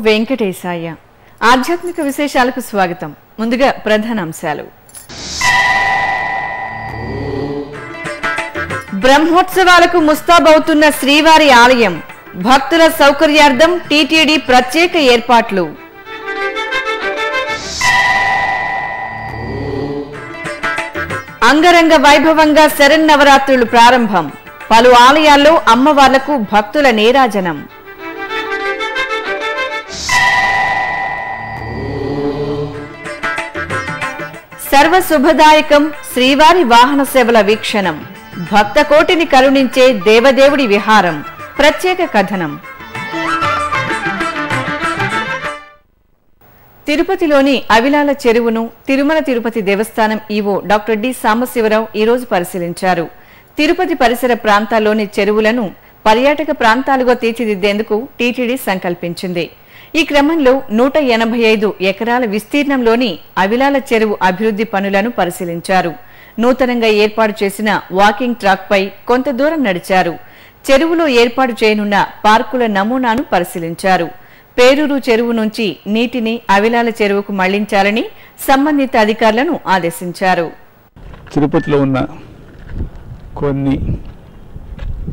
వెంకటేశాయ. ఆధ్యాత్మిక విశేషాలకు స్వాగతం. ముందుగా ప్రధానాంశాలు. బ్రహ్మోత్సవాలకు ముస్తాబవుతున్న శ్రీవారి ఆలయం. భక్తుల సౌకర్యార్థం టీటీడీ ప్రత్యేక ఏర్పాట్లు. అంగరంగ వైభవంగా శరన్నవరాత్రులు ప్రారంభం. పలు ఆలయాల్లో అమ్మవార్లకు భక్తుల నీరాజనం. సర్వశుభదాయకం శ్రీవారి వాహన సేవల వీక్షణం. భక్త కోటిని కరుణించే దేవదేవుడి విహారం. ప్రత్యేక కథనం. తిరుపతిలోని అవిలాల చెరువును తిరుమల తిరుపతి దేవస్థానం ఈవో డాక్టర్ డి సాంబశివరావు ఈరోజు పరిశీలించారు. తిరుపతి పరిసర ప్రాంతాల్లోని చెరువులను పర్యాటక ప్రాంతాలుగా తీర్చిదిద్దేందుకు టీటీడీ సంకల్పించింది. ఈ క్రమంలో 185 ఎకరాల విస్తీర్ణంలోని అవిలాల చెరువు అభివృద్ధి పనులను పరిశీలించారు. నూతనంగా ఏర్పాటు చేసిన వాకింగ్ ట్రాక్ పై కొంత దూరం నడిచారు. చెరువులో ఏర్పాటు చేయనున్న పార్కుల నమూనాను పరిశీలించారు. పేరూరు చెరువు నుంచి నీటిని అవిలాల చెరువుకు మళ్లించాలని సంబంధిత అధికారులను ఆదేశించారు. తిరుపతిలో ఉన్న కొన్ని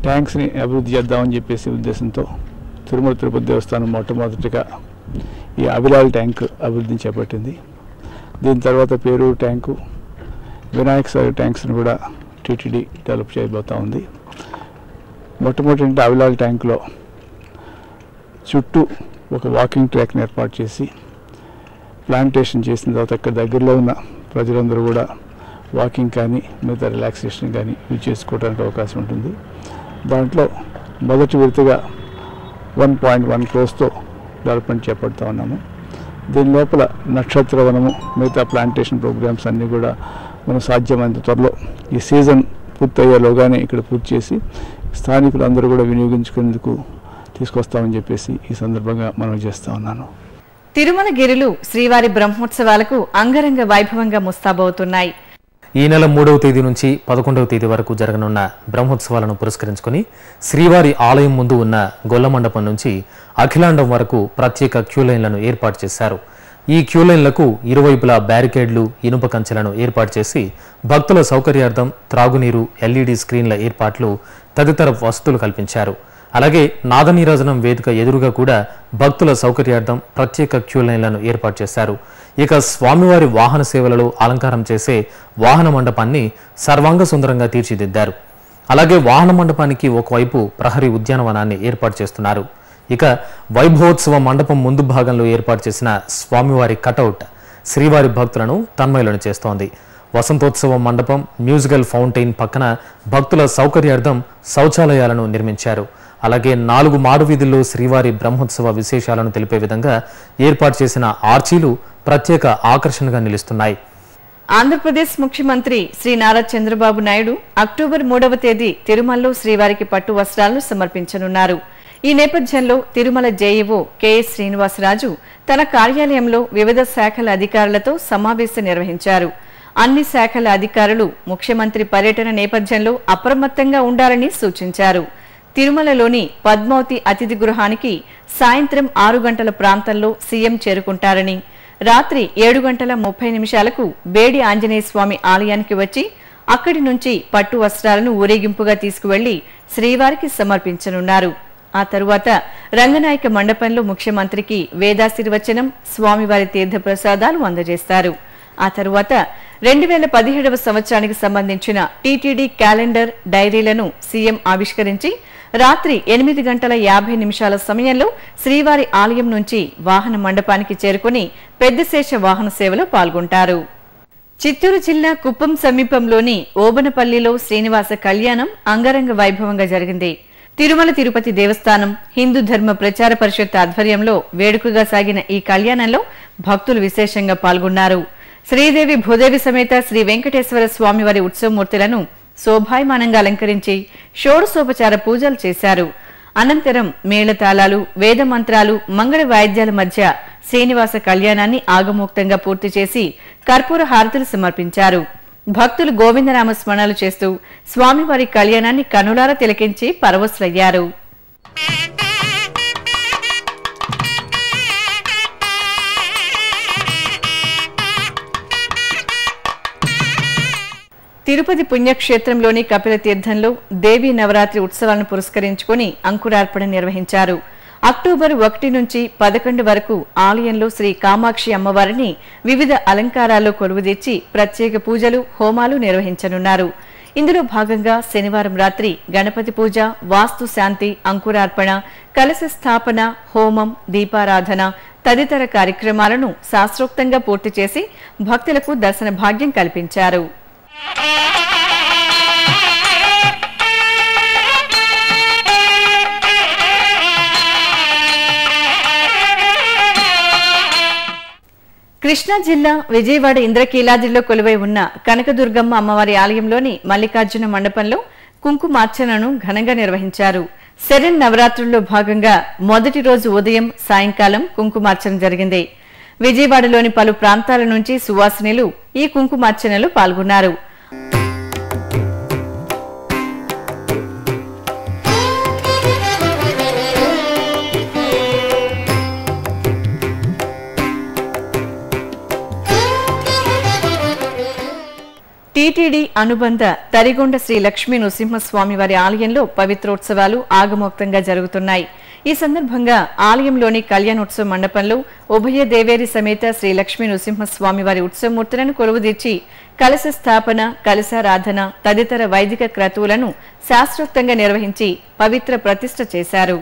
ట్యాంక్స్ ని అభివృద్ధి చేద్దామని చెప్పేసి ఉద్దేశంతో తిరుమల తిరుపతి దేవస్థానం మొట్టమొదటిగా ఈ అవిలాల ట్యాంక్ అభివృద్ధిని చేపట్టింది. దీని తర్వాత పేరూరు ట్యాంకు, వినాయక సాగర్ ట్యాంక్స్ని కూడా టీటీడీ డెవలప్ చేయబోతూ ఉంది. మొట్టమొదటి అవిలాల ట్యాంకులో చుట్టూ ఒక వాకింగ్ ట్రాక్ని ఏర్పాటు చేసి ప్లాంటేషన్ చేసిన తర్వాత అక్కడ దగ్గరలో ఉన్న ప్రజలందరూ కూడా వాకింగ్ కానీ మిగతా రిలాక్సేషన్ కానీ యూజ్ చేసుకోవడానికి అవకాశం ఉంటుంది. దాంట్లో మొదటి విడతగా 1.1 crores-తో డెవలప్మెంట్ చేపడుతూ ఉన్నాము. దీని లోపల నక్షత్ర వనము, మిగతా ప్లాంటేషన్ ప్రోగ్రామ్స్ అన్నీ కూడా మనం సాధ్యమైనంత త్వరలో ఈ సీజన్ పూర్తయ్యేలోగానే ఇక్కడ పూర్తి చేసి స్థానికులందరూ కూడా వినియోగించుకునేందుకు తీసుకొస్తామని చెప్పేసి ఈ సందర్భంగా మనం చేస్తూ ఉన్నాను. తిరుమల గిరులు శ్రీవారి బ్రహ్మోత్సవాలకు అంగరంగ వైభవంగా ముస్తాబవుతున్నాయి. ఈ నెల 3వ తేదీ నుంచి 11వ తేదీ వరకు జరగనున్న బ్రహ్మోత్సవాలను పురస్కరించుకుని శ్రీవారి ఆలయం ముందు ఉన్న గొల్ల మండపం నుంచి అఖిలాండం వరకు ప్రత్యేక క్యూలైన్లను ఏర్పాటు చేశారు. ఈ క్యూలైన్లకు ఇరువైపులా బ్యారికేడ్లు, ఇనుప కంచెలను ఏర్పాటు చేసి భక్తుల సౌకర్యార్థం త్రాగునీరు, ఎల్ఈడి స్క్రీన్ల ఏర్పాట్లు తదితర వసతులు కల్పించారు. అలాగే నాదనీరాజనం వేదిక ఎదురుగా కూడా భక్తుల సౌకర్యార్థం ప్రత్యేక క్యూలైన్లను ఏర్పాటు చేశారు. ఇక స్వామివారి వాహన సేవలలో అలంకారం చేసే వాహన మండపాన్ని సర్వాంగ సుందరంగా తీర్చిదిద్దారు. అలాగే వాహన మండపానికి ఒకవైపు ప్రహరీ ఉద్యానవనాన్ని ఏర్పాటు చేస్తున్నారు. ఇక వైభవోత్సవ మండపం ముందు భాగంలో ఏర్పాటు చేసిన స్వామివారి కటౌట్ శ్రీవారి భక్తులను తన్మయులను చేస్తోంది. వసంతోత్సవ మండపం, మ్యూజికల్ ఫౌంటైన్ పక్కన భక్తుల సౌకర్యార్థం శౌచాలయాలను నిర్మించారు. అలాగే 4 మాడు వీధుల్లో శ్రీవారి బ్రహ్మోత్సవ విశేషాలను తెలిపే విధంగా ఏర్పాటు చేసిన ఆర్చీలు ప్రత్యేక ఆకర్షణగా నిలుస్తున్నాయి. ఆంధ్రప్రదేశ్ ముఖ్యమంత్రి శ్రీ నారా చంద్రబాబు నాయుడు అక్టోబర్ 3వ తేదీ తిరుమలలో శ్రీవారికి పట్టు వస్త్రాలను సమర్పించనున్నారు. ఈ నేపథ్యంలో తిరుమల జేఈఓ కెఎస్ శ్రీనివాసరాజు తన కార్యాలయంలో వివిధ శాఖల అధికారులతో సమావేశం నిర్వహించారు. అన్ని శాఖల అధికారులు ముఖ్యమంత్రి పర్యటన నేపథ్యంలో అప్రమత్తంగా ఉండాలని సూచించారు. తిరుమలలోని పద్మావతి అతిథి గృహానికి సాయంత్రం 6 గంటల ప్రాంతంలో సీఎం చేరుకుంటారని, రాత్రి 7:30 బేడి ఆంజనేయ స్వామి ఆలయానికి వచ్చి అక్కడి నుంచి పట్టు వస్త్రాలను ఊరేగింపుగా తీసుకువెళ్లి శ్రీవారికి సమర్పించనున్నారు. ఆ తరువాత రంగనాయక మండపంలో ముఖ్యమంత్రికి వేదాశీర్వచనం, స్వామివారి తీర్థప్రసాదాలు అందజేస్తారు. ఆ తరువాత 2017వ సంవత్సరానికి సంబంధించిన టీటీడీ క్యాలెండర్, డైరీలను సీఎం ఆవిష్కరించి రాత్రి 8:50 సమయంలో శ్రీవారి ఆలయం నుంచి వాహన మండపానికి చేరుకుని పెద్దశేష వాహన సేవలో పాల్గొంటారు. చిత్తూరు జిల్లా కుప్పం సమీపంలోని ఓబనపల్లిలో శ్రీనివాస కళ్యాణం అంగరంగ వైభవంగా జరిగింది. తిరుమల తిరుపతి దేవస్థానం, హిందూ ధర్మ ప్రచార పరిషత్ ఆధ్వర్యంలో వేడుకగా సాగిన ఈ కళ్యాణంలో భక్తులు విశేషంగా పాల్గొన్నారు. శ్రీదేవి భూదేవి సమేత శ్రీ వెంకటేశ్వర స్వామివారి ఉత్సవమూర్తులను శోభాయమానంగా అలంకరించి షోడశోపచార పూజలు చేశారు. అనంతరం మేళతాళాలు, వేద మంత్రాలు, మంగళ వాయిద్యాల మధ్య శ్రీనివాస కళ్యాణాన్ని ఆగమోక్తంగా పూర్తి చేసి కర్పూర హారతులు సమర్పించారు. భక్తులు గోవిందనామ స్మరణలు చేస్తూ స్వామివారి కళ్యాణాన్ని కనులారా తిలకించి పరవశులయ్యారు. తిరుపతి పుణ్యక్షేత్రంలోని కపిల తీర్థంలో దేవీ నవరాత్రి ఉత్సవాలను పురస్కరించుకుని అంకురార్పణ నిర్వహించారు. అక్టోబర్ 1 నుంచి 11 వరకు ఆలయంలో శ్రీ కామాక్షి అమ్మవారిని వివిధ అలంకారాల్లో కొలువుదీర్చి ప్రత్యేక పూజలు, హోమాలు నిర్వహించనున్నారు. ఇందులో భాగంగా శనివారం రాత్రి గణపతి పూజ, వాస్తు శాంతి, అంకురార్పణ, కలశ స్థాపన, హోమం, దీపారాధన తదితర కార్యక్రమాలను శాస్త్రోక్తంగా పూర్తి చేసి భక్తులకు దర్శన భాగ్యం కల్పించారు. కృష్ణా జిల్లా విజయవాడ ఇంద్రకీలాద్రిలో కొలువై ఉన్న కనకదుర్గమ్మ అమ్మవారి ఆలయంలోని మల్లికార్జున మండపంలో కుంకుమార్చనను ఘనంగా నిర్వహించారు. శరణ్ నవరాత్రుల్లో భాగంగా మొదటి రోజు ఉదయం, సాయంకాలం కుంకుమార్చన జరిగింది. విజయవాడలోని పలు ప్రాంతాల నుంచి సువాసినులు ఈ కుంకుమార్చనలో పాల్గొన్నారు. టీటీడీ అనుబంధ తరిగొండ శ్రీ లక్ష్మీ నృసింహస్వామి వారి ఆలయంలో పవిత్రోత్సవాలు ఆగమోక్తంగా జరుగుతున్నాయి. ఈ సందర్భంగా ఆలయంలోని కళ్యాణోత్సవ మండపంలో ఉభయ దేవేరి సమేత శ్రీ లక్ష్మీ నృసింహస్వామి వారి ఉత్సవమూర్తులను కొలువుదీర్చి కలశ స్థాపన, కలశారాధన తదితర వైదిక క్రతువులను శాస్త్రోక్తంగా నిర్వహించి పవిత్ర ప్రతిష్ఠ చేశారు.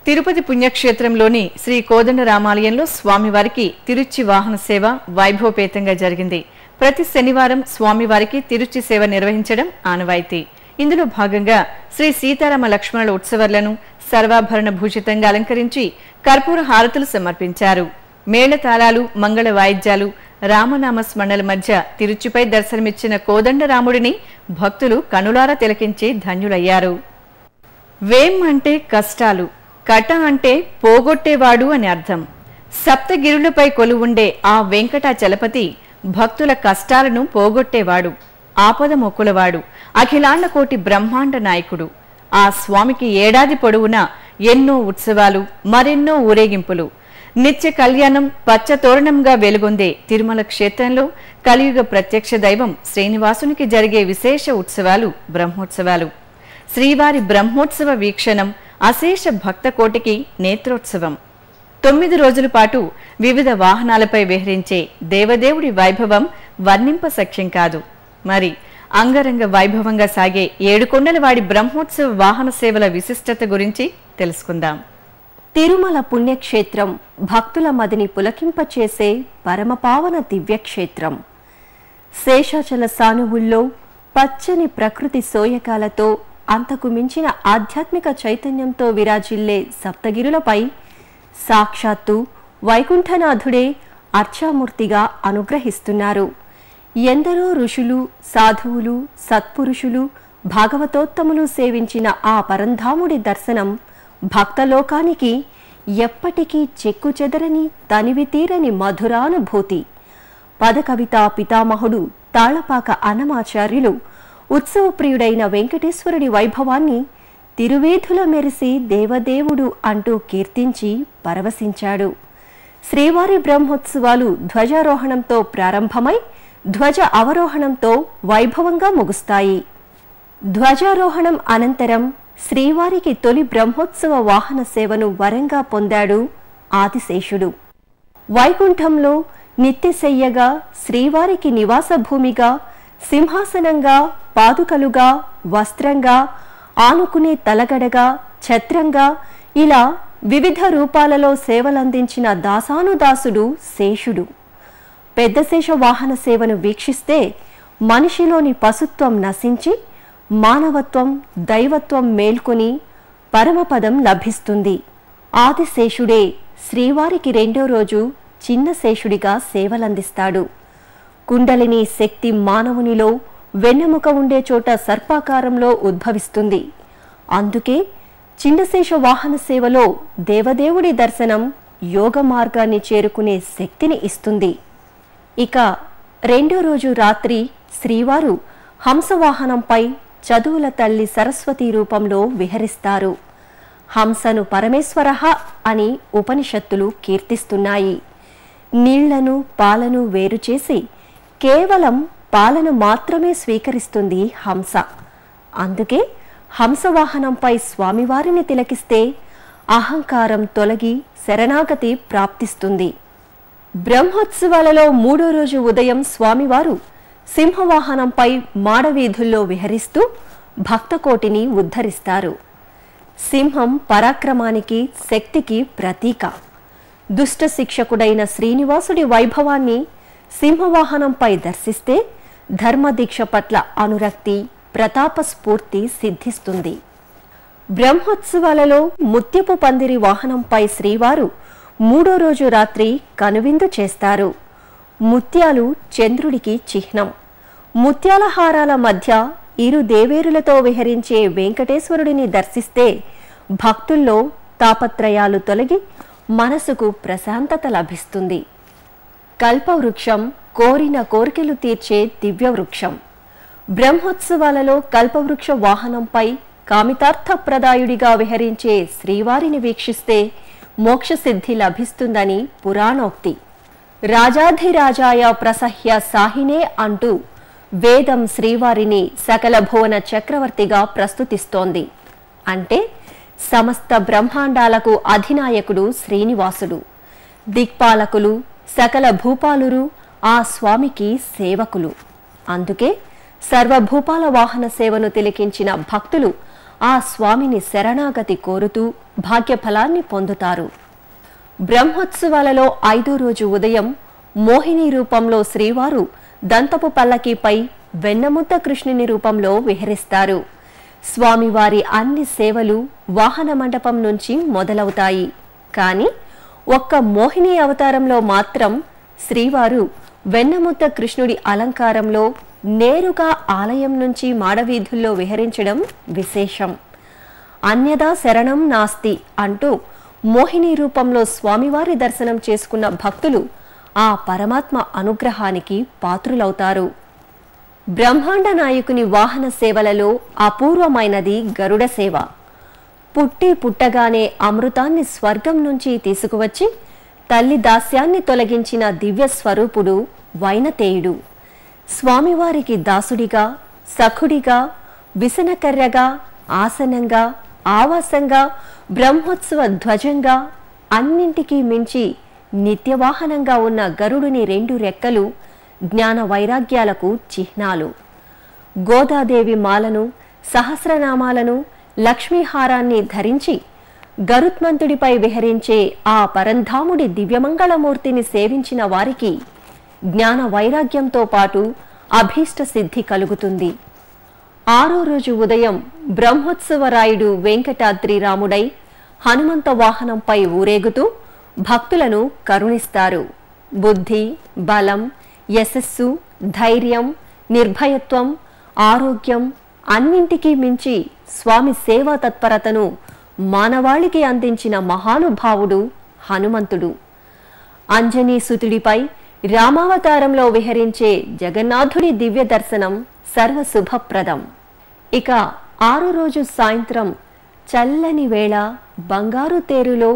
తిరుపతి పుణ్యక్షేత్రంలోని శ్రీ కోదండరామాలయంలో స్వామివారికి తిరుచి వాహన సేవ వైభవపేతంగా జరిగింది. ప్రతి శనివారం స్వామివారికి తిరుచి సేవ నిర్వహించడం ఆనవాయితీ. ఇందులో భాగంగా శ్రీ సీతారామ లక్ష్మణుల ఉత్సవాలను సర్వాభరణ భూషితంగా అలంకరించి కర్పూర హారతులు సమర్పించారు. మేళతాళాలు, మంగళ వాయిద్యాలు, రామనామ స్మరణల మధ్య తిరుచిపై దర్శనమిచ్చిన కోదండరాముడిని భక్తులు కనులారా తిలకించి ధన్యులయ్యారు. వేం అంటే కష్టాలు, కట అంటే పోగొట్టేవాడు అని అర్థం. సప్తగిరులపై కొలువుండే ఆ వెంకటాచలపతి భక్తుల కష్టాలను పోగొట్టేవాడు, ఆపద మొక్కులవాడు, అఖిలాండ కోటి బ్రహ్మాండ నాయకుడు. ఆ స్వామికి ఏడాది పొడవునా ఎన్నో ఉత్సవాలు, మరెన్నో ఊరేగింపులు. నిత్య కళ్యాణం పచ్చతోరణంగా వెలుగొందే తిరుమల క్షేత్రంలో కలియుగ ప్రత్యక్ష దైవం శ్రీనివాసునికి జరిగే విశేష ఉత్సవాలు బ్రహ్మోత్సవాలు. శ్రీవారి బ్రహ్మోత్సవ వీక్షణం అశేష భక్త కోటికి నేత్రోత్సవం. 9 రోజుల పాటు వివిధ వాహనాలపై విహరించే దేవదేవుడి వైభవం వర్ణింప సఖ్యం కాదు. మరి అంగరంగ వైభవంగా సాగే ఏడుకొండలవాడి బ్రహ్మోత్సవ వాహన సేవల విశిష్టత గురించి తెలుసుకుందాం. తిరుమల పుణ్యక్షేత్రం భక్తుల మదిని పులకింపచేసే పరమపావన దివ్యక్షేత్రం. శేషాచల సానువుల్లో పచ్చని ప్రకృతి సోయకాలతో అంతకు మించిన ఆధ్యాత్మిక చైతన్యంతో విరాజిల్లే సప్తగిరులపై సాక్షాత్తు వైకుంఠనాథుడే అర్చామూర్తిగా అనుగ్రహిస్తున్నారు. ఎందరో ఋషులు, సాధువులు, సత్పురుషులు, భాగవతోత్తములు సేవించిన ఆ పరంధాముడి దర్శనం భక్తలోకానికి ఎప్పటికీ చెక్కుచెదరని తనివి తీరని మధురానుభూతి. పదకవితా పితామహుడు తాళపాక అన్నమాచార్యులు ఉత్సవప్రియుడైన వెంకటేశ్వరుడి వైభవాన్ని తిరువేధుల మెరిసి దేవదేవుడు అంటూ కీర్తించి పరవశించాడు. శ్రీవారి బ్రహ్మోత్సవాలు ధ్వజారోహణంతో ప్రారంభమై ధ్వజ అవరోహణంతో వైభవంగా ముగుస్తాయి. ధ్వజారోహణం అనంతరం శ్రీవారికి తొలి బ్రహ్మోత్సవ వాహన సేవను వరంగా పొందాడు ఆదిశేషుడు. వైకుంఠంలో నిత్యశయ్యగా, శ్రీవారికి నివాస భూమిగా, సింహాసనంగా, పాదుకలుగా, వస్త్రంగా, ఆనుకునే తలగడగా, ఛత్రంగా ఇలా వివిధ రూపాలలో సేవలందించిన దాసానుదాసుడు శేషుడు. పెద్దశేష వాహన సేవను వీక్షిస్తే మనిషిలోని పశుత్వం నశించి మానవత్వం, దైవత్వం మేల్కొని పరమపదం లభిస్తుంది. ఆదిశేషుడే శ్రీవారికి 2వ రోజు చిన్న శేషుడిగా సేవలందిస్తాడు. కుండలిని శక్తి మానవునిలో వెన్నెముక ఉండే చోట సర్పాకారంలో ఉద్భవిస్తుంది. అందుకే చిన్నశేష వాహన సేవలో దేవదేవుడి దర్శనం యోగ మార్గాన్ని చేరుకునే శక్తిని ఇస్తుంది. ఇక 2వ రోజు రాత్రి శ్రీవారు హంసవాహనంపై చదువుల తల్లి సరస్వతి రూపంలో విహరిస్తారు. హంసను పరమేశ్వరః అని ఉపనిషత్తులు కీర్తిస్తున్నాయి. నీళ్లను పాలను వేరు చేసి కేవలం పాలను మాత్రమే స్వీకరిస్తుంది హంస. అందుకే హంసవాహనంపై స్వామివారిని తిలకిస్తే అహంకారం తొలగి శరణాగతి ప్రాప్తిస్తుంది. బ్రహ్మోత్సవాలలో 3వ రోజు ఉదయం స్వామివారు సింహవాహనంపై మాడవీధుల్లో విహరిస్తూ భక్తకోటిని ఉద్ధరిస్తారు. సింహం పరాక్రమానికి, శక్తికి ప్రతీక. దుష్ట శిక్షకుడైన శ్రీనివాసుడి వైభవాన్ని సింహవాహనంపై దర్శిస్తే ధర్మదీక్ష పట్ల అనురక్తి, ప్రతాప స్ఫూర్తి సిద్ధిస్తుంది. బ్రహ్మోత్సవాలలో ముత్యపు పందిరి వాహనంపై శ్రీవారు 3వ రోజు రాత్రి కనువిందు చేస్తారు. ముత్యాలు చంద్రుడికి చిహ్నం. ముత్యాల హారాల మధ్య ఇరు దేవేరులతో విహరించే వెంకటేశ్వరుడిని దర్శిస్తే భక్తుల్లో తాపత్రయాలు తొలగి మనసుకు ప్రశాంతత లభిస్తుంది. కల్పవృక్షం కోరిన కోరికలు తీర్చే దివ్యవృక్షం. బ్రహ్మోత్సవాలలో కల్పవృక్ష వాహనంపై కామితార్థప్రదాయుడిగా విహరించే శ్రీవారిని వీక్షిస్తే మోక్షసిద్ధి లభిస్తుందని పురాణోక్తి. రాజాధిరాజాయ ప్రసహ్య సాహినే అంటూ వేదం శ్రీవారిని సకల భువన చక్రవర్తిగా ప్రస్తుతిస్తోంది. అంటే సమస్త బ్రహ్మాండాలకు అధినాయకుడు శ్రీనివాసుడు. దిక్పాలకులు, సకల భూపాలురు ఆ స్వామికి సేవకులు. అందుకే సర్వభూపాల వాహన సేవను తిలకించిన భక్తులు ఆ స్వామిని శరణాగతి కోరుతూ భాగ్యఫలాన్ని పొందుతారు. బ్రహ్మోత్సవాలలో 5వ రోజు ఉదయం మోహిని రూపంలో శ్రీవారు దంతపు పల్లకీపై వెన్నముద్ద కృష్ణుని రూపంలో విహరిస్తారు. స్వామివారి అన్ని సేవలు వాహన మండపం నుంచి మొదలవుతాయి. కానీ ఒక్క మోహిని అవతారంలో మాత్రం శ్రీవారు వెన్నముద్ద కృష్ణుడి అలంకారంలో నేరుగా ఆలయం నుంచి మాడవీధుల్లో విహరించడం విశేషం. అన్యదా శరణం నాస్తి అంటూ మోహిని రూపంలో స్వామివారి దర్శనం చేసుకున్న భక్తులు ఆ పరమాత్మ అనుగ్రహానికి పాత్రులవుతారు. బ్రహ్మాండ నాయకుని వాహన సేవలలో అపూర్వమైనది గరుడ సేవ. పుట్టగానే అమృతాన్ని స్వర్గం నుంచి తీసుకువచ్చి తల్లి దాస్యాన్ని తొలగించిన దివ్య స్వరూపుడు వైనతేయుడు. స్వామివారికి దాసుడిగా, సఖుడిగా, విసనకర్రగా, ఆసనంగా, ఆవాసంగా, బ్రహ్మోత్సవ ధ్వజంగా, అన్నింటికీ మించి నిత్యవాహనంగా ఉన్న గరుడుని 2 రెక్కలు జ్ఞాన వైరాగ్యాలకు చిహ్నాలు. గోదాదేవి మాలను, సహస్రనామాలను, లక్ష్మీహారాన్ని ధరించి గరుత్మంతుడిపై విహరించే ఆ పరంధాముడి దివ్యమంగళమూర్తిని సేవించిన వారికి జ్ఞాన వైరాగ్యంతో పాటు అభీష్ట సిద్ధి కలుగుతుంది. 6వ రోజు ఉదయం బ్రహ్మోత్సవరాయుడు వెంకటాద్రి రాముడై హనుమంత వాహనంపై ఊరేగుతూ భక్తులను కరుణిస్తారు. బుద్ధి, బలం, యశస్సు, ధైర్యం, నిర్భయత్వం, ఆరోగ్యం అన్నింటికీ మించి స్వామి సేవా తత్పరతను మానవాళికి అందించిన మహానుభావుడు హనుమంతుడు. అంజనీసుతుడిపై రామావతారంలో విహరించే జగన్నాథుడి దివ్య దర్శనం సర్వశుభప్రదం. ఇక 6వ రోజు సాయంత్రం చల్లని వేళ బంగారు తేరులో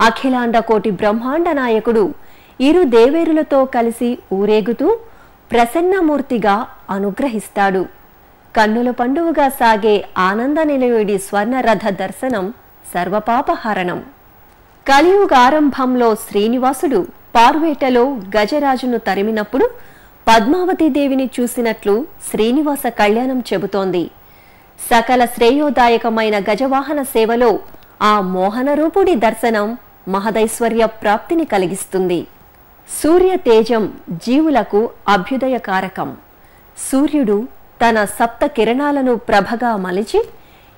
అఖిలాండ కోటి బ్రహ్మాండ నాయకుడు ఇరు దేవేరులతో కలిసి ఊరేగుతూ ప్రసన్నమూర్తిగా అనుగ్రహిస్తాడు. కన్నుల పండువగా సాగే ఆనంద నిలయుడి స్వర్ణరథ దర్శనం సర్వపాపహరణం. కలియుగ ఆరంభంలో శ్రీనివాసుడు పార్వేటలో గజరాజును తరిమినప్పుడు పద్మావతీదేవిని చూసినట్లు శ్రీనివాస కళ్యాణం చెబుతోంది. సకల శ్రేయోదాయకమైన గజవాహన సేవలో ఆ మోహనరూపుడి దర్శనం మహదైశ్వర్య ప్రాప్తిని కలిగిస్తుంది. సూర్య తేజం జీవులకు అభ్యుదయకారకం. సూర్యుడు తన సప్త కిరణాలను ప్రభగా మలిచి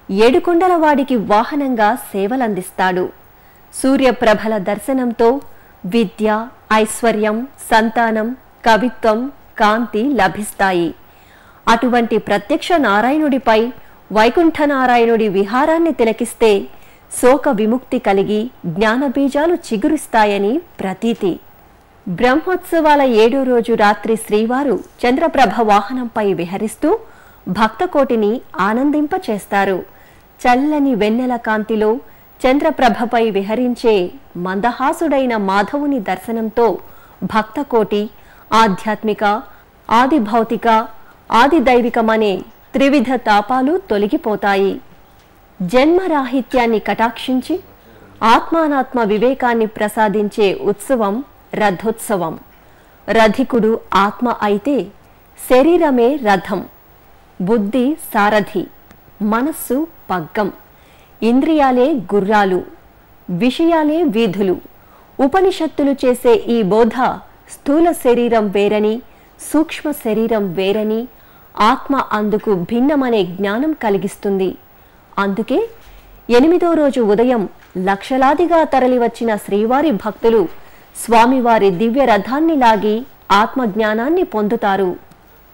ఏడుకొండలవాడికి వాహనంగా సేవలందిస్తాడు. సూర్యప్రభల దర్శనంతో విద్య, ఐశ్వర్యం, సంతానం, కవిత్వం, కాంతి లభిస్తాయి. అటువంటి ప్రత్యక్ష నారాయణుడిపై వైకుంఠనారాయణుడి విహారాన్ని తిలకిస్తే శోక విముక్తి కలిగి జ్ఞానబీజాలు చిగురిస్తాయని ప్రతీతి. బ్రహ్మోత్సవాల 7వ రోజు రాత్రి శ్రీవారు చంద్రప్రభ వాహనంపై విహరిస్తూ భక్తకోటిని ఆనందింపచేస్తారు. చల్లని వెన్నెల కాంతిలో చంద్రప్రభపై విహరించే మందహాసుడైన మాధవుని దర్శనంతో భక్తకోటి ఆధ్యాత్మిక, ఆది భౌతిక, ఆది దైవికమనే త్రివిధ తాపాలు తొలగిపోతాయి. జన్మరాహిత్యాన్ని కటాక్షించి ఆత్మానాత్మ వివేకాన్ని ప్రసాదించే ఉత్సవం రథోత్సవం. రథికుడు ఆత్మ అయితే శరీరమే రథం, బుద్ధి సారథి, మనస్సు పగ్గం, ఇంద్రియాలే గుర్రాలు, విషయాలే వీధులు. ఉపనిషత్తులు చేసే ఈ బోధ స్థూల శరీరం వేరని, సూక్ష్మ శరీరం వేరని, ఆత్మ అందుకు భిన్నమనే జ్ఞానం కలిగిస్తుంది. అందుకే 8వ రోజు ఉదయం లక్షలాదిగా తరలివచ్చిన శ్రీవారి భక్తులు స్వామివారి దివ్య రథాన్ని లాగి ఆత్మజ్ఞానాన్ని పొందుతారు.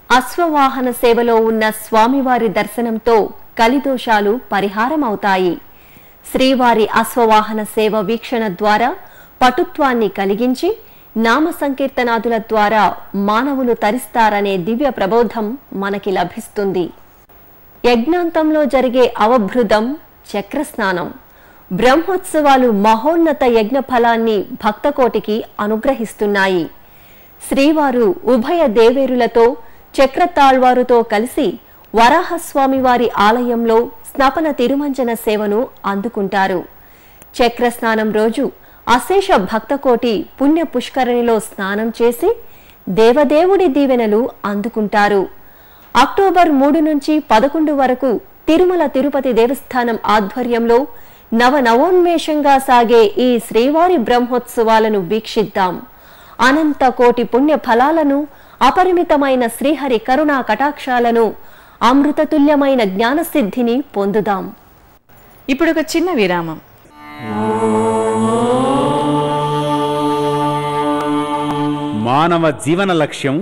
అశ్వవాహన సేవలో ఉన్న స్వామివారి దర్శనంతో కలిదోషాలు పరిహారమవుతాయి. శ్రీవారి అశ్వవాహన సేవ వీక్షణ ద్వారా పటుత్వాన్ని కలిగించి నామ సంకీర్తనాదుల ద్వారా మానవులు తరిస్తారనే దివ్య ప్రబోధం మనకి లభిస్తుంది. యజ్ఞాంతంలో జరిగే అవభృదం చక్రస్నానం. బ్రహ్మోత్సవాలు మహోన్నత యజ్ఞ ఫలాన్ని భక్తకోటికి అనుగ్రహిస్తున్నాయి. శ్రీవారు ఉభయ దేవేరులతో చక్రతాళ్వారుతో కలిసి వరాహస్వామివారి ఆలయంలో స్నపన తిరుమంజన సేవను అందుకుంటారు. చక్రస్నానం రోజు అశేష భక్తకోటి పుణ్య పుష్కరిణిలో స్నానం చేసి దేవదేవుడి దీవెనలు అందుకుంటారు. అక్టోబర్ 3 నుంచి 11 వరకు తిరుమల తిరుపతి దేవస్థానం ఆధ్వర్యంలో నవనవోన్మేషంగా సాగే ఈ శ్రీవారి బ్రహ్మోత్సవాలను వీక్షిద్దాం. అనంత కోటి పుణ్య ఫలాలను, అపరిమితమైన శ్రీహరి కరుణా కటాక్షాలను, అమృతతుల్యమైన జ్ఞానసిద్ధిని పొందుదాం. ఇప్పుడు ఒక చిన్న విరామం. మానవ జీవన లక్ష్యం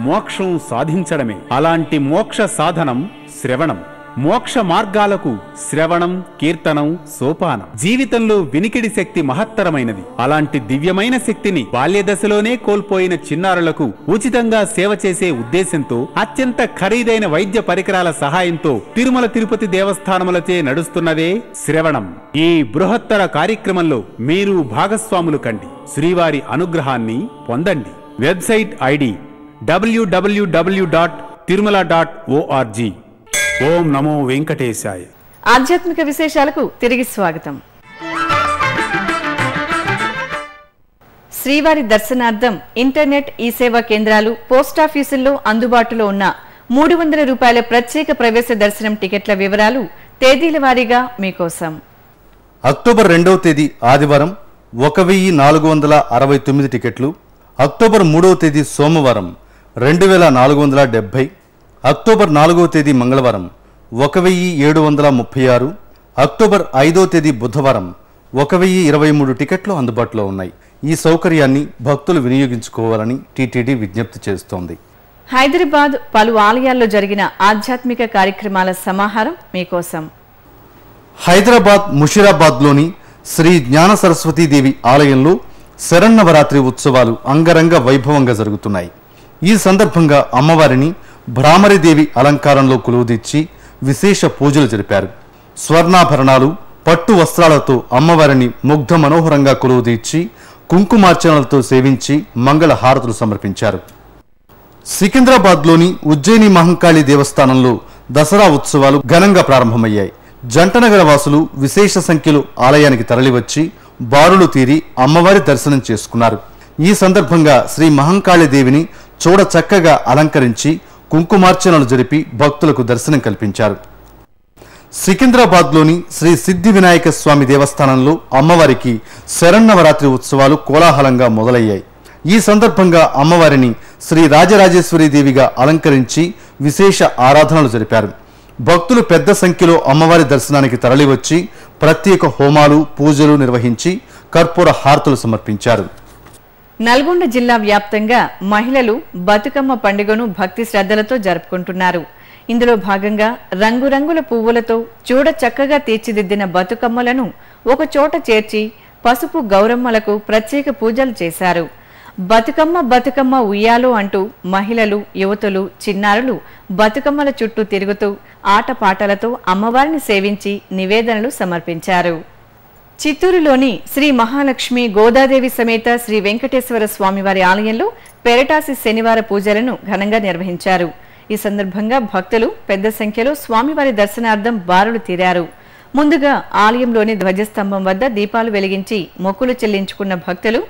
మోక్షం సాధించడమే. అలాంటి మోక్ష సాధనం శ్రవణం. మోక్ష మార్గాలకు శ్రవణం, కీర్తనం సోపానం. జీవితంలో వినికిడి శక్తి మహత్తరమైనది. అలాంటి దివ్యమైన శక్తిని బాల్యదశలోనే కోల్పోయిన చిన్నారులకు ఉచితంగా సేవ చేసే ఉద్దేశంతో అత్యంత ఖరీదైన వైద్య పరికరాల సహాయంతో తిరుమల తిరుపతి దేవస్థానములచే నడుస్తున్నదే శ్రవణం. ఈ బృహత్తర కార్యక్రమంలో మీరు భాగస్వాములు కండి. శ్రీవారి అనుగ్రహాన్ని పొందండి. Website ID www.tirumala.org. ఓం నమో వెంకటేశాయ. ఆధ్యాత్మిక విశేషాలకు తిరిగి స్వాగతం. శ్రీవారి దర్శనార్థం ఇంటర్నెట్ ఈ సేవా కేంద్రాలు, పోస్టాఫీసుల్లో అందుబాటులో ఉన్న 300 రూపాయల ప్రత్యేక ప్రవేశ దర్శనం టికెట్ల వివరాలు తేదీల వారీగా మీకోసం. అక్టోబర్ 2వ తేదీ ఆదివారం 1469 టికెట్లు, అక్టోబర్ 3వ తేదీ సోమవారం 2470, అక్టోబర్ 4వ తేదీ మంగళవారం 1736, అక్టోబర్ 5వ తేదీ బుధవారం 1023 టికెట్లు అందుబాటులో ఉన్నాయి. ఈ సౌకర్యాన్ని భక్తులు వినియోగించుకోవాలని టీటీడీ విజ్ఞప్తి చేస్తోంది. హైదరాబాద్ పలు ఆలయాల్లో జరిగిన ఆధ్యాత్మిక కార్యక్రమాల సమాహారం మీకోసం. హైదరాబాద్ ముషీరాబాద్లోని శ్రీ జ్ఞాన సరస్వతీదేవి ఆలయంలో శరన్నవరాత్రి ఉత్సవాలు అంగరంగ వైభవంగా జరుగుతున్నాయి. ఈ సందర్భంగా అమ్మవారిని భ్రామరీదేవి అలంకారంలో కొలువుదీర్చి విశేష పూజలు జరిపారు. స్వర్ణాభరణాలు, పట్టు వస్త్రాలతో అమ్మవారిని ముగ్ధ మనోహరంగా కొలువుదీర్చి కుంకుమార్చనలతో సేవించి మంగళ హారతులు సమర్పించారు. సికింద్రాబాద్లోని ఉజ్జయిని మహంకాళి దేవస్థానంలో దసరా ఉత్సవాలు ఘనంగా ప్రారంభమయ్యాయి. జంటనగర వాసులు విశేష సంఖ్యలో ఆలయానికి తరలివచ్చి బారులు తీరి అమ్మవారి దర్శనం చేసుకున్నారు. ఈ సందర్భంగా శ్రీ మహంకాళిదేవిని చూడ చక్కగా అలంకరించి కుంకుమార్చనలు జరిపి భక్తులకు దర్శనం కల్పించారు. సికింద్రాబాద్లోని శ్రీ సిద్ధి వినాయక స్వామి దేవస్థానంలో అమ్మవారికి శరన్నవరాత్రి ఉత్సవాలు కోలాహలంగా మొదలయ్యాయి. ఈ సందర్భంగా అమ్మవారిని శ్రీ రాజరాజేశ్వరీదేవిగా అలంకరించి విశేష ఆరాధనలు జరిపారు. భక్తులు పెద్ద సంఖ్యలో అమ్మవారి దర్శనానికి తరలివచ్చి ప్రత్యేక హోమాలు, పూజలు నిర్వహించి కర్పూర హారతులు సమర్పించారు. నల్గొండ జిల్లా వ్యాప్తంగా మహిళలు బతుకమ్మ పండుగను భక్తి శ్రద్ధలతో జరుపుకుంటున్నారు. ఇందులో భాగంగా రంగురంగుల పువ్వులతో చూడ చక్కగా తీర్చిదిద్దిన బతుకమ్మలను ఒక చోట చేర్చి పసుపు గౌరమ్మలకు ప్రత్యేక పూజలు చేశారు. బతుకమ్మ బతుకమ్మ ఉయ్యాలో అంటూ మహిళలు, యువతులు, చిన్నారులు బతుకమ్మల చుట్టూ తిరుగుతూ ఆటపాటలతో అమ్మవారిని సేవించి నివేదనలు సమర్పించారు. చిత్తూరులోని శ్రీ మహాలక్ష్మి గోదాదేవి సమేత శ్రీ వెంకటేశ్వర స్వామివారి ఆలయంలో పెరటాసి శనివార పూజలను ఘనంగా నిర్వహించారు. ఈ సందర్భంగా భక్తులు పెద్ద సంఖ్యలో స్వామివారి దర్శనార్థం బారులు తీరారు. ముందుగా ఆలయంలోని ధ్వజస్తంభం వద్ద దీపాలు వెలిగించి మొక్కులు చెల్లించుకున్న భక్తులు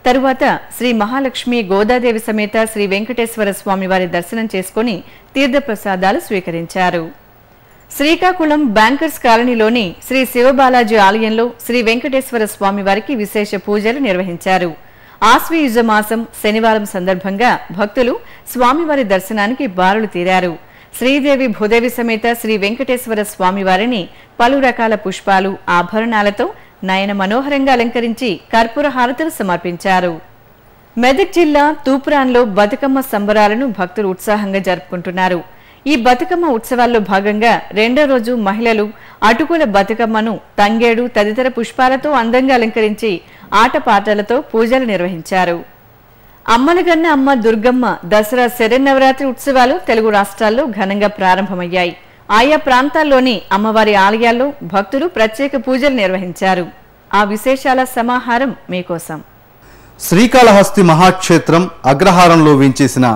తరువాత శ్రీ మహాలక్ష్మి గోదాదేవి సమేత శ్రీ వెంకటేశ్వర స్వామివారి దర్శనం చేసుకుని తీర్థప్రసాదాలు స్వీకరించారు. శ్రీకాకుళం బ్యాంకర్స్ కాలనీలోని శ్రీ శివబాలాజీ ఆలయంలో శ్రీ వెంకటేశ్వర స్వామివారికి విశేష పూజలు నిర్వహించారు. ఆశ్వయుజ మాసం శనివారం సందర్భంగా భక్తులు స్వామివారి దర్శనానికి బారులు తీరారు. శ్రీదేవి భూదేవి సమేత శ్రీ వెంకటేశ్వర స్వామివారిని పలు రకాల పుష్పాలు, ఆభరణాలతో నయన మనోహరంగా అలంకరించి కర్పూర హారతులు సమర్పించారు. మెదక్ జిల్లా తూప్రాన్లో బతుకమ్మ సంబరాలను భక్తులు ఉత్సాహంగా జరుపుకుంటున్నారు. ఈ బతుకమ్మ ఉత్సవాల్లో భాగంగా రెండో రోజు మహిళలు అటుకుల బతుకమ్మను తంగేడు తదితర పుష్పాలతో అందంగా అలంకరించి ఆటపాటలతో పూజలు నిర్వహించారు. అమ్మలగన్న అమ్మ దుర్గమ్మ దసరా శరన్నవరాత్రి ఉత్సవాలు తెలుగు రాష్ట్రాల్లో ఘనంగా ప్రారంభమయ్యాయి. ఆయా ప్రాంతాల్లోని అమ్మవారి ఆలయాల్లో భక్తులు ప్రత్యేక పూజలు నిర్వహించారు. ఆ విశేషాల సమాహారం మీకోసం. శ్రీకాళహస్తి మహాక్షేత్రం అగ్రహారంలో వేంచేసిన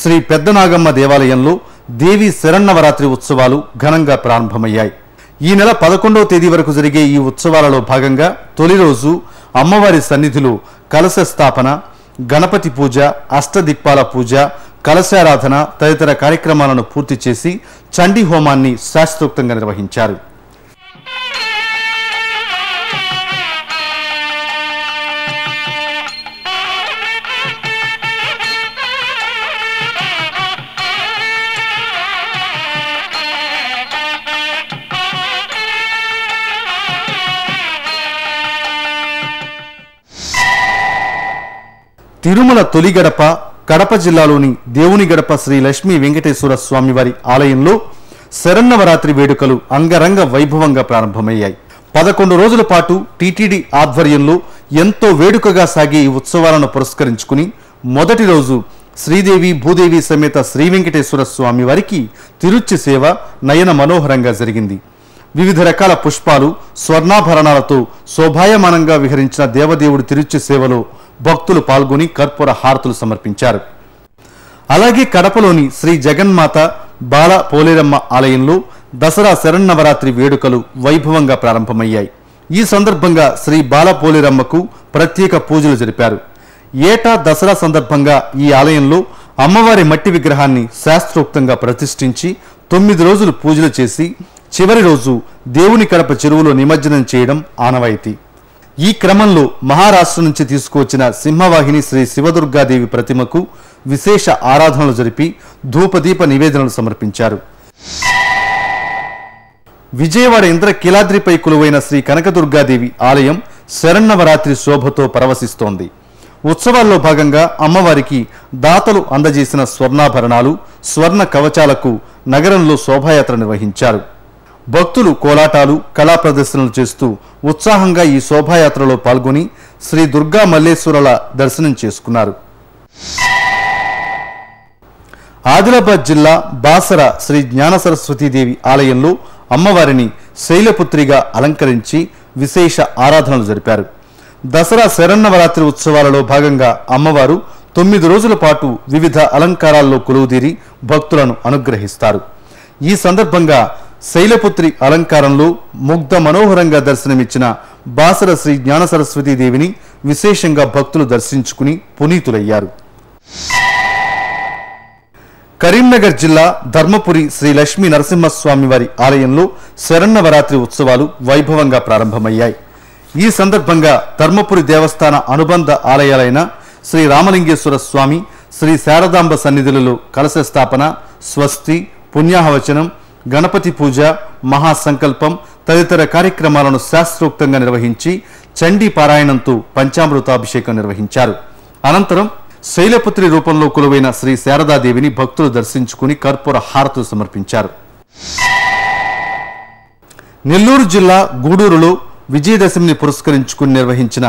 శ్రీ పెద్దనాగమ్మ దేవాలయంలో దేవి శరన్నవరాత్రి ఉత్సవాలు ఘనంగా ప్రారంభమయ్యాయి. ఈ నెల 11వ తేదీ వరకు జరిగే ఈ ఉత్సవాలలో భాగంగా తొలి రోజు అమ్మవారి సన్నిధిలో కలశ స్థాపన, గణపతి పూజ, అష్టదిక్పాల పూజ, కలశారాధన తదితర కార్యక్రమాలను పూర్తి చేసి చండీ హోమాన్ని శాస్త్రోక్తంగా నిర్వహించారు. తిరుమల తొలి గడప కడప జిల్లాలోని దేవుని గడప శ్రీ లక్ష్మీ వెంకటేశ్వర స్వామివారి ఆలయంలో శరన్నవరాత్రి వేడుకలు అంగరంగ వైభవంగా ప్రారంభమయ్యాయి. 11 రోజుల పాటు టీటీడీ ఆధ్వర్యంలో ఎంతో వేడుకగా సాగే ఈ ఉత్సవాలను పురస్కరించుకుని మొదటి రోజు శ్రీదేవి భూదేవి సమేత శ్రీ వెంకటేశ్వర స్వామివారికి తిరుచి సేవ నయన మనోహరంగా జరిగింది. వివిధ రకాల పుష్పాలు, స్వర్ణాభరణాలతో శోభాయమానంగా విహరించిన దేవదేవుడి తిరుచి సేవలో భక్తులు పాల్గొని కర్పూర హారతులు సమర్పించారు. అలాగే కడపలోని శ్రీ జగన్మాత బాల పోలేరమ్మ ఆలయంలో దసరా శరన్నవరాత్రి వేడుకలు వైభవంగా ప్రారంభమయ్యాయి. ఈ సందర్భంగా శ్రీ బాల పోలేరమ్మకు ప్రత్యేక పూజలు జరిపారు. ఏటా దసరా సందర్భంగా ఈ ఆలయంలో అమ్మవారి మట్టి విగ్రహాన్ని శాస్త్రోక్తంగా ప్రతిష్ఠించి 9 రోజులు పూజలు చేసి చివరి రోజు దేవుని కడప చెరువులో నిమజ్జనం చేయడం ఆనవాయితీ. ఈ క్రమంలో మహారాష్ట్ర నుంచి తీసుకువచ్చిన సింహవాహిని శ్రీ శివదుర్గాదేవి ప్రతిమకు విశేష ఆరాధనలు జరిపి ధూపదీప నివేదనలు సమర్పించారు. విజయవాడ ఇంద్రకీలాద్రిపై కొలువైన శ్రీ కనకదుర్గాదేవి ఆలయం శరన్నవరాత్రి శోభతో పరవశిస్తోంది. ఉత్సవాల్లో భాగంగా అమ్మవారికి దాతలు అందజేసిన స్వర్ణాభరణాలు, స్వర్ణ కవచాలకు నగరంలో శోభాయాత్ర నిర్వహించారు. భక్తులు కోలాటాలు, కళా ప్రదర్శనలు చేస్తూ ఉత్సాహంగా ఈ శోభాయాత్రలో పాల్గొని శ్రీ దుర్గా మల్లేశ్వరుల దర్శనం చేసుకున్నారు. ఆదిలాబాద్ జిల్లా బాసర శ్రీ జ్ఞాన సరస్వతీదేవి ఆలయంలో అమ్మవారిని శైలపుత్రిగా అలంకరించి విశేష ఆరాధనలు జరిపారు. దసరా శరన్నవరాత్రి ఉత్సవాలలో భాగంగా అమ్మవారు 9 రోజుల పాటు వివిధ అలంకారాల్లో కొలువుదీరి భక్తులను అనుగ్రహిస్తారు. ఈ సందర్భంగా శైలపుత్రి అలంకారంలో ముగ్ధ మనోహరంగా దర్శనమిచ్చిన బాసర శ్రీ జ్ఞాన సరస్వతీదేవిని విశేషంగా భక్తులు దర్శించుకుని పునీతులయ్యారు. కరీంనగర్ జిల్లా ధర్మపురి శ్రీ లక్ష్మీ నరసింహస్వామి వారి ఆలయంలో శరన్నవరాత్రి ఉత్సవాలు వైభవంగా ప్రారంభమయ్యాయి. ఈ సందర్భంగా ధర్మపురి దేవస్థాన అనుబంధ ఆలయాలైన శ్రీ రామలింగేశ్వర స్వామి, శ్రీ శారదాంబ సన్నిధులలో కలశ స్థాపన, స్వస్తి, పుణ్యాహవచనం, గణపతి పూజ, మహాసంకల్పం తదితర కార్యక్రమాలను శాస్త్రోక్తంగా నిర్వహించి చండీ పారాయణంతో పంచామృతాభిషేకం నిర్వహించారు. అనంతరం శైలపుత్రి రూపంలో కొలువైన శ్రీ శారదాదేవిని భక్తులు దర్శించుకుని కర్పూర హారతులు సమర్పించారు. నెల్లూరు జిల్లా గూడూరులో విజయదశమిని పురస్కరించుకుని నిర్వహించిన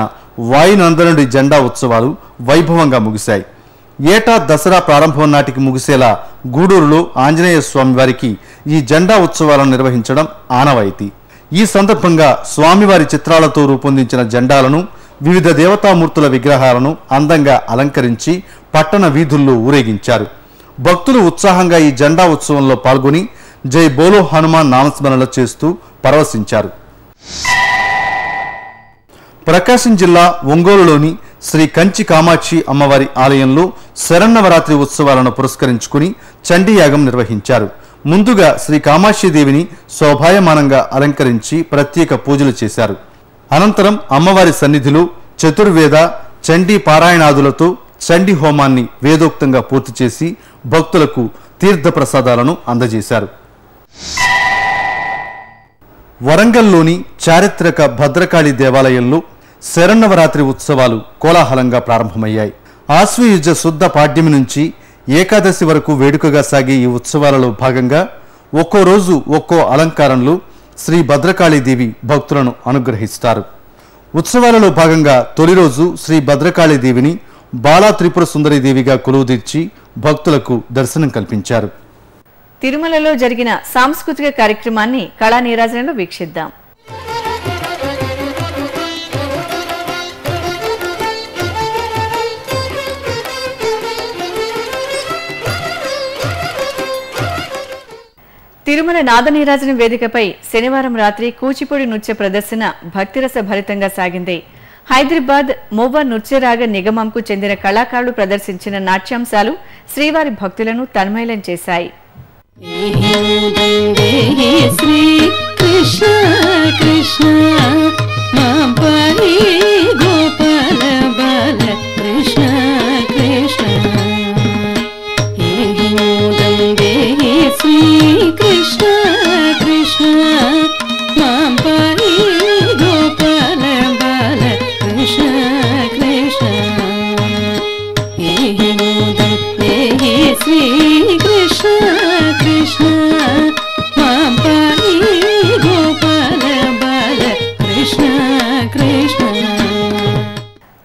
వాయునందనుడి జెండా ఉత్సవాలు వైభవంగా ముగిశాయి. ఏటా దసరా ప్రారంభం నాటికి ముగిసేలా గూడూరులో ఆంజనేయ స్వామి వారికి ఈ జెండా ఉత్సవాలను నిర్వహించడం ఆనవాయితీ. ఈ సందర్భంగా స్వామివారి చిత్రాలతో రూపొందించిన జెండాలను, వివిధ దేవతామూర్తుల విగ్రహాలను అందంగా అలంకరించి పట్టణ వీధుల్లో ఊరేగించారు. భక్తులు ఉత్సాహంగా ఈ జెండా ఉత్సవంలో పాల్గొని జై బోలో హనుమాన్ నామస్మరణలు చేస్తూ పరవశించారు. ప్రకాశం జిల్లా ఒంగోలులోని శ్రీ కంచి కామాక్షి అమ్మవారి ఆలయంలో శరన్నవరాత్రి ఉత్సవాలను పురస్కరించుకుని చండీయాగం నిర్వహించారు. ముందుగా శ్రీ కామాక్షిదేవిని శోభాయమానంగా అలంకరించి ప్రత్యేక పూజలు చేశారు. అనంతరం అమ్మవారి సన్నిధిలో చతుర్వేద చండీ పారాయణాదులతో చండీ హోమాన్ని వేదోక్తంగా పూర్తి చేసి భక్తులకు తీర్థ ప్రసాదాలను అందజేశారు. వరంగల్లోని చారిత్రక భద్రకాళి దేవాలయంలో శరన్నవరాత్రి ఉత్సవాలు కోలాహలంగా ప్రారంభమయ్యాయి. ఆశ్వయుజ శుద్ధ పాడ్యమి నుంచి ఏకాదశి వరకు వేడుకగా సాగే ఈ ఉత్సవాలలో భాగంగా ఒక్కో రోజు ఒక్కో అలంకారంలో శ్రీ భద్రకాళీదేవి భక్తులను అనుగ్రహిస్తారు. ఉత్సవాలలో భాగంగా తొలి రోజు శ్రీ భద్రకాళీదేవిని బాలా త్రిపుర సుందరీదేవిగా కొలువుదీర్చి భక్తులకు దర్శనం కల్పించారు. తిరుమలలో జరిగిన సాంస్కృతిక కార్యక్రమాన్ని కళా నీరాజనంలో వీక్షిద్దాం. తిరుమల నాదనీరాజనం వేదికపై శనివారం రాత్రి కూచిపూడి నృత్య ప్రదర్శన భక్తిరస భరితంగా సాగింది. హైదరాబాద్ మోవా నృత్యరాగ నిగమంకు చెందిన కళాకారులు ప్రదర్శించిన నాట్యాంశాలు శ్రీవారి భక్తులను తన్మయలం చేశాయి.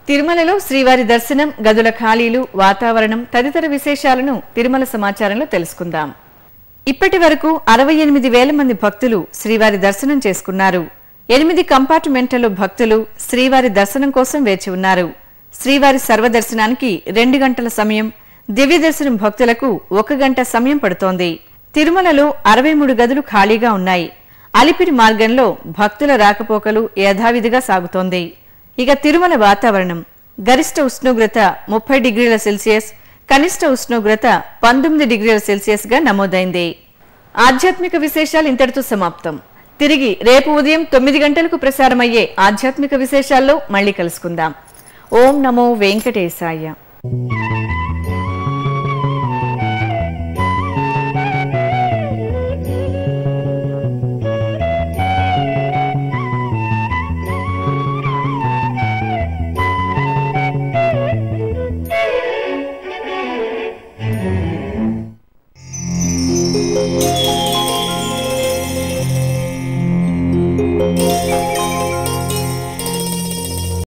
తిరుమలలో శ్రీవారి దర్శనం, గదుల ఖాళీలు, వాతావరణం తదితర విశేషాలను తిరుమల సమాచారంలో తెలుసుకుందాం. ఇప్పటి వరకు 68,000 మంది భక్తులు శ్రీవారి దర్శనం చేసుకున్నారు. 8 కంపార్ట్మెంట్లలో భక్తులు శ్రీవారి దర్శనం కోసం వేచి ఉన్నారు. శ్రీవారి సర్వదర్శనానికి 2 గంటల సమయం, దివ్య దర్శనం భక్తులకు 1 గంట సమయం పడుతోంది. తిరుమలలో 63 గదులు ఖాళీగా ఉన్నాయి. అలిపిరి మార్గంలో భక్తుల రాకపోకలు యథావిధిగా సాగుతోంది. ఇక తిరుమల వాతావరణం గరిష్ట ఉష్ణోగ్రత 30 డిగ్రీల సెల్సియస్, కనిష్ట ఉష్ణోగ్రత 19 డిగ్రీల సెల్సియస్ గా నమోదైంది. ఆధ్యాత్మిక విశేషాలు ఇంతటితో సమాప్తం. తిరిగి రేపు ఉదయం 9 గంటలకు ప్రసారమయ్యే ఆధ్యాత్మిక విశేషాల్లో మళ్ళీ కలుసుకుందాం. ఓం నమో వెంకటేశాయ.